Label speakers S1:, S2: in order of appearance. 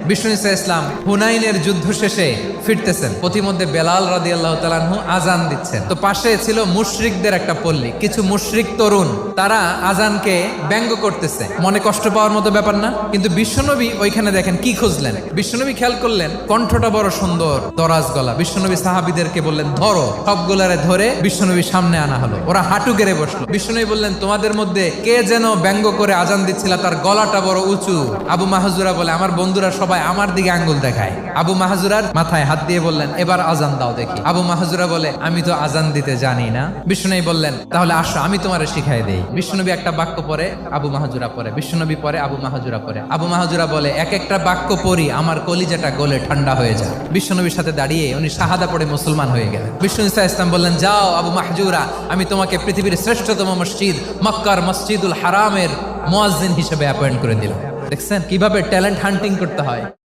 S1: বিষ্ণু ইসা ইসলাম হুনাইনের যুদ্ধ শেষে ফিরতেছেন, পথিমধ্যে বেলাল রাদিয়াল্লাহু তাআলা আনহু আজান দিচ্ছেন। তো পাশে ছিল মুশরিকদের একটা পল্লী, কিছু মুশরিক তরুণ, তারা আজানকে ব্যঙ্গ করতেছে। মনে কষ্ট পাওয়ার মতো ব্যাপার না, কিন্তু বিশ্বনবী ওইখানে দেখেন কি খুঁজলেন। বিশ্বনবী খেয়াল করলেন কণ্ঠটা বড় সুন্দর, দরাজ গলা। বিশ্বনবী সাহাবীদেরকে বললেন ধরো, সবগুলারে ধরে বিশ্বনবী সামনে আনা হলো। ওরা হাঁটু গেড়ে বসলো। বিশ্বনবী বললেন তোমাদের মধ্যে কে যেন ব্যঙ্গ করে আজান দিচ্ছিল, তার গলাটা বড় উঁচু। আবু মাহজুরা বলে আমার বন্ধুরা সবাই আমার দিকে আঙ্গুল দেখায়। আবু মাহজুরার মাথায় হাত দিয়ে বললেন এবার আজান দাও দেখি। আবু মাহজুরা বলে আমি তো আজান দিতে জানি না। বিশ্বনবী বললেন তাহলে আসো আমি তোমারে শিখাই দেই। বিশ্বনবী একটা বাক্য পরে, আবু মাহজুরা পরে, বিশ্বনবী পরে, আবু মাহজুরা পরে। আবু মাহজুরা বলে এক একটা বাক্য পড়ি আমার কলিজাটা গলে ঠান্ডা হয়ে যায়। বিশ্বনবীর সাথে দাঁড়িয়ে উনি শাহাদা পড়ে মুসলমান হয়ে গেলেন। বিষ্ণু ইসা ইসলাম বললেন যাও আবু মাহজুরা, আমি তোমাকে পৃথিবীর শ্রেষ্ঠতম মসজিদ মক্কার মসজিদুল হারামের মুয়াজ্জিন হিসেবে অ্যাপয়েন্ট করে দিলাম। দেখছেন কিভাবে ট্যালেন্ট হান্টিং করতে হয়।